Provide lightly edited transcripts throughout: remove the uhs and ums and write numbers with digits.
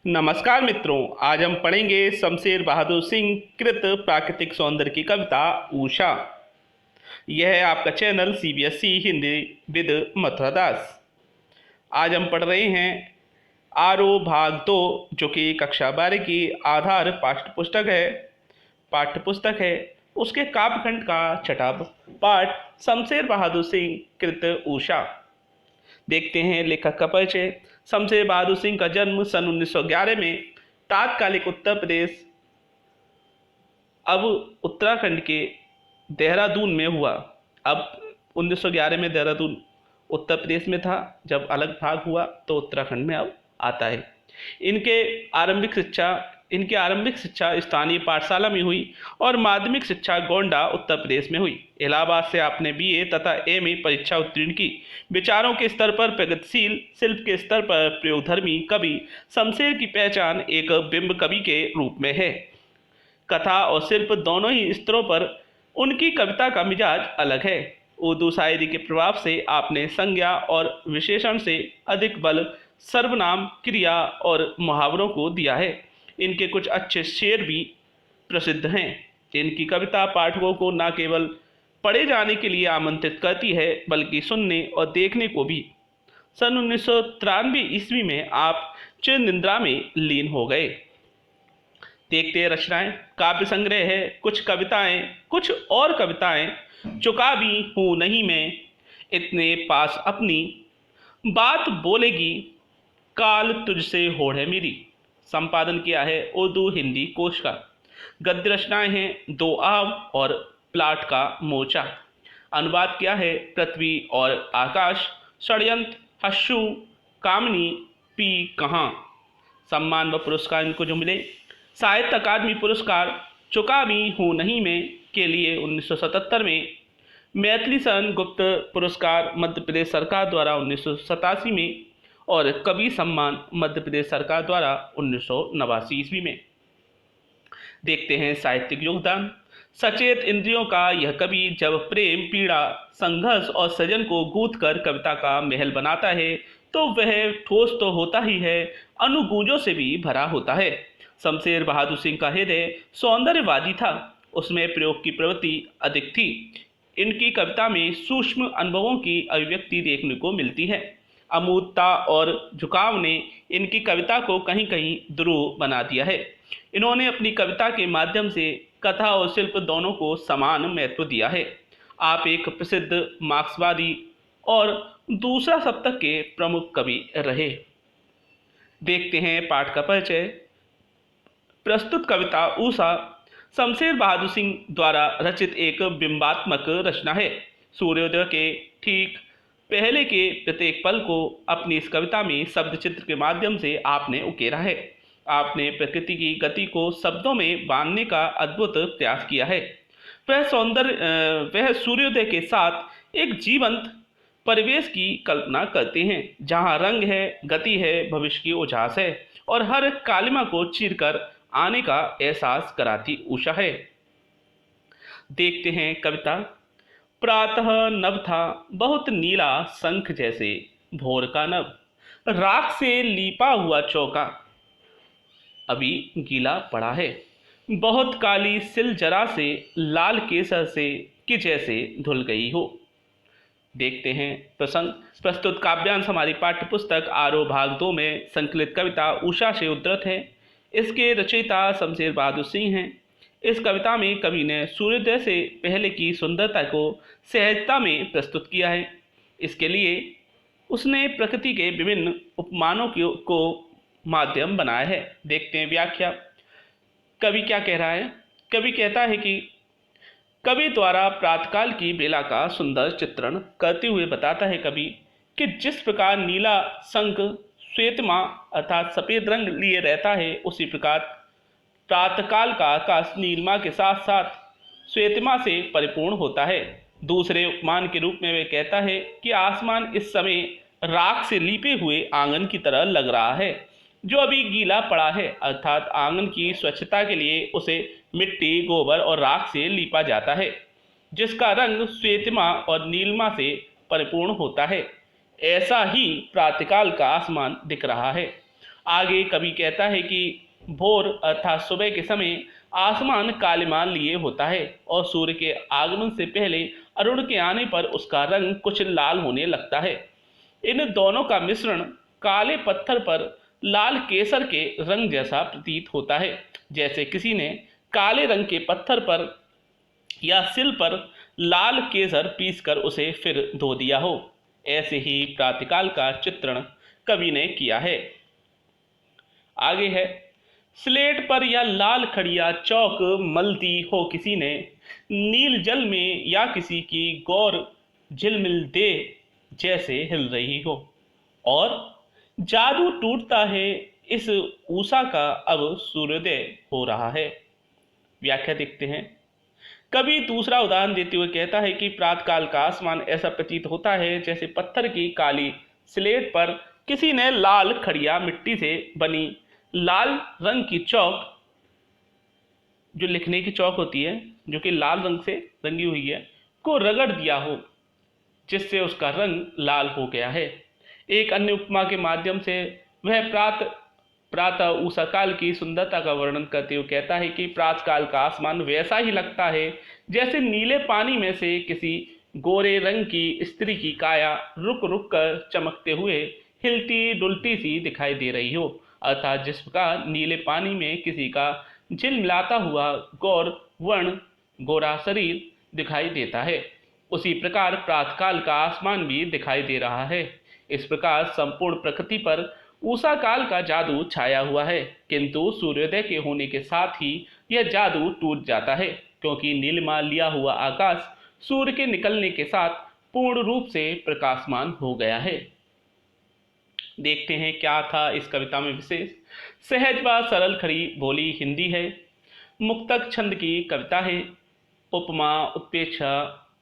नमस्कार मित्रों, आज हम पढ़ेंगे शमशेर बहादुर सिंह कृत प्राकृतिक सौंदर्य की कविता उषा। यह है आपका channel CBSE Hindi with Mathura Das. आज हम पढ़ रहे हैं आरो भाग 2, जो कि कक्षा 12 की आधार पाठ्य पुस्तक है। उसके काव्यखंड का छठा पाठ शमशेर बहादुर सिंह कृत उषा। देखते हैं लेखक का परिचय। शमशेर बहादुर सिंह का जन्म सन 1911 में तात्कालिक उत्तर प्रदेश, अब उत्तराखंड के देहरादून में हुआ। अब 1911 में देहरादून उत्तर प्रदेश में था, जब अलग भाग हुआ तो उत्तराखंड में अब आता है। इनके इनकी आरंभिक शिक्षा स्थानीय पाठशाला में हुई और माध्यमिक शिक्षा गोंडा उत्तर प्रदेश में हुई। इलाहाबाद से आपने BA तथा MA परीक्षा उत्तीर्ण की। विचारों के स्तर पर प्रगतिशील, शिल्प के स्तर पर प्रयोगधर्मी कवि शमशेर की पहचान एक बिंब कवि के रूप में है। कथा और शिल्प दोनों ही स्तरों पर उनकी कविता का मिजाज अलग है। उर्दू शायरी के प्रभाव से आपने संज्ञा और विशेषण से अधिक बल सर्वनाम, क्रिया और मुहावरों को दिया है। इनके कुछ अच्छे शेर भी प्रसिद्ध हैं। इनकी कविता पाठकों को न केवल पढ़े जाने के लिए आमंत्रित करती है, बल्कि सुनने और देखने को भी। सन 1993 ईस्वी में आप चिरनिद्रा में लीन हो गए। देखते हैं रचनाएं। काव्य संग्रह है कुछ और कविताएं। चुका भी हूँ नहीं मैं इतने पास अपनी, बात बोलेगी काल तुझसे होड़ है मेरी। संपादन किया है उर्दू हिंदी कोश का। गद्य रचनाएं हैं दो आव और प्लाट का मोर्चा। अनुवाद किया है पृथ्वी और आकाश, षड्यंत्र, हश्यु, कामिनी, पी कहाँ। सम्मान व पुरस्कार इनको जो मिले: साहित्य अकादमी पुरस्कार चुका भी हूँ नहीं में के लिए 1977 में, मैथिली शरण गुप्त पुरस्कार मध्य प्रदेश सरकार द्वारा 1987 में और कवि सम्मान मध्य प्रदेश सरकार द्वारा 1989 ईस्वी में। देखते हैं साहित्यिक योगदान। सचेत इंद्रियों का यह कवि जब प्रेम, पीड़ा, संघर्ष और सृजन को गूंथ कर कविता का महल बनाता है तो वह ठोस तो होता ही है, अनुगूंजों से भी भरा होता है। शमशेर बहादुर सिंह का हृदय सौंदर्यवादी था, उसमें प्रयोग की प्रवृत्ति अधिक थी। इनकी कविता में सूक्ष्म अनुभवों की अभिव्यक्ति देखने को मिलती है। अमूर्तता और झुकाव ने इनकी कविता को कहीं कहीं ध्रुव बना दिया है। इन्होंने अपनी कविता के माध्यम से कथा और शिल्प दोनों को समान महत्व दिया है। आप एक प्रसिद्ध मार्क्सवादी और दूसरा सप्तक के प्रमुख कवि रहे। देखते हैं पाठ का परिचय। प्रस्तुत कविता उषा शमशेर बहादुर सिंह द्वारा रचित एक बिंबात्मक रचना है। सूर्योदय के ठीक पहले के प्रत्येक पल को अपनी इस कविता में शब्द चित्र के माध्यम से आपने उकेरा है। आपने प्रकृति की गति को शब्दों में बांधने का अद्भुत प्रयास किया है। वह सूर्योदय के साथ एक जीवंत परिवेश की कल्पना करते हैं, जहां रंग है, गति है, भविष्य की उजास है और हर कालिमा को चीरकर आने का एहसास कराती उषा है। देखते हैं कविता। प्रातः नभ था बहुत नीला शंख जैसे भोर का नभ, राख से लीपा हुआ चौका अभी गीला पड़ा है, बहुत काली सिल जरा से लाल केसर से कि जैसे धुल गई हो। देखते हैं प्रसंग। प्रस्तुत काव्यांश हमारी पाठ्य पुस्तक आरो भाग 2 में संकलित कविता उषा से उद्धृत है। इसके रचयिता शमशेर बहादुर सिंह हैं। इस कविता में कवि ने सूर्योदय से पहले की सुंदरता को सहजता में प्रस्तुत किया है। इसके लिए उसने प्रकृति के विभिन्न उपमानों को माध्यम बनाया है। देखते हैं व्याख्या। कवि क्या कह रहा है? कवि कहता है कि कवि द्वारा प्रातःकाल की बेला का सुंदर चित्रण करते हुए बताता है कवि कि जिस प्रकार नीला शंख श्वेतमा अर्थात सफेद रंग लिए रहता है, उसी प्रकार प्रातःकाल का आकाश नीलिमा के साथ साथ श्वेतमा से परिपूर्ण होता है। दूसरे उपमान के रूप में वे कहता है कि आसमान इस समय राख से लीपे हुए आंगन की तरह लग रहा है, जो अभी गीला पड़ा है, अर्थात आंगन की स्वच्छता के लिए उसे मिट्टी, गोबर और राख से लीपा जाता है, जिसका रंग श्वेतमा और नीलिमा से परिपूर्ण होता है। ऐसा ही प्रातःकाल का आसमान दिख रहा है। आगे कवि कहता है कि भोर अर्थात सुबह के समय आसमान कालिमान लिए होता है और सूर्य के आगमन से पहले अरुण के आने पर उसका रंग कुछ लाल होने लगता है। इन दोनों का मिश्रण काले पत्थर पर लाल केसर के रंग जैसा प्रतीत होता है, जैसे किसी ने काले रंग के पत्थर पर या सिल पर लाल केसर पीसकर उसे फिर धो दिया हो। ऐसे ही प्रातःकाल का चित्रण कवि ने किया है। आगे है, स्लेट पर या लाल खड़िया चौक मलती हो किसी ने, नील जल में या किसी की गौर झिलमिल दे जैसे हिल रही हो, और जादू टूटता है इस ऊषा का अब सूर्योदय हो रहा है। व्याख्या देखते हैं। कवि दूसरा उदाहरण देते हुए कहता है कि प्रातःकाल का आसमान ऐसा प्रतीत होता है जैसे पत्थर की काली स्लेट पर किसी ने लाल खड़िया मिट्टी से बनी लाल रंग की चौक, जो लिखने की चौक होती है जो कि लाल रंग से रंगी हुई है, को रगड़ दिया हो, जिससे उसका रंग लाल हो गया है। एक अन्य उपमा के माध्यम से वह प्रातः उषा काल की सुंदरता का वर्णन करते हुए कहता है कि प्रातःकाल का आसमान वैसा ही लगता है जैसे नीले पानी में से किसी गोरे रंग की स्त्री की काया रुक रुक कर चमकते हुए हिलती डुलती सी दिखाई दे रही हो, अर्थात जिस प्रकार नीले पानी में किसी का झिलमिलाता हुआ गौर वर्ण गोरा शरीर दिखाई देता है, उसी प्रकार प्रातःकाल का आसमान भी दिखाई दे रहा है। इस प्रकार संपूर्ण प्रकृति पर उषा काल का जादू छाया हुआ है, किंतु सूर्योदय के होने के साथ ही यह जादू टूट जाता है, क्योंकि नीलिमा लिया हुआ आकाश सूर्य के निकलने के साथ पूर्ण रूप से प्रकाशमान हो गया है। देखते हैं क्या था इस कविता में विशेष। सहज व सरल खड़ी बोली हिंदी है। मुक्तक छंद की कविता है। उपमा उत्प्रेक्षा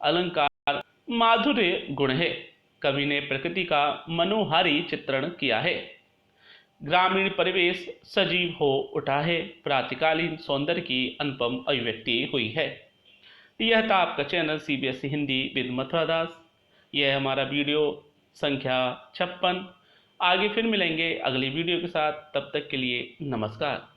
अलंकार माधुर्य गुण है। कवि ने प्रकृति का मनोहारी चित्रण किया है। ग्रामीण परिवेश सजीव हो उठा है। प्रातःकालीन सौंदर्य की अनुपम अभिव्यक्ति हुई है। यह था आपका channel CBSE Hindi with Mathura Das. यह हमारा वीडियो संख्या 56। आगे फिर मिलेंगे अगली वीडियो के साथ। तब तक के लिए नमस्कार।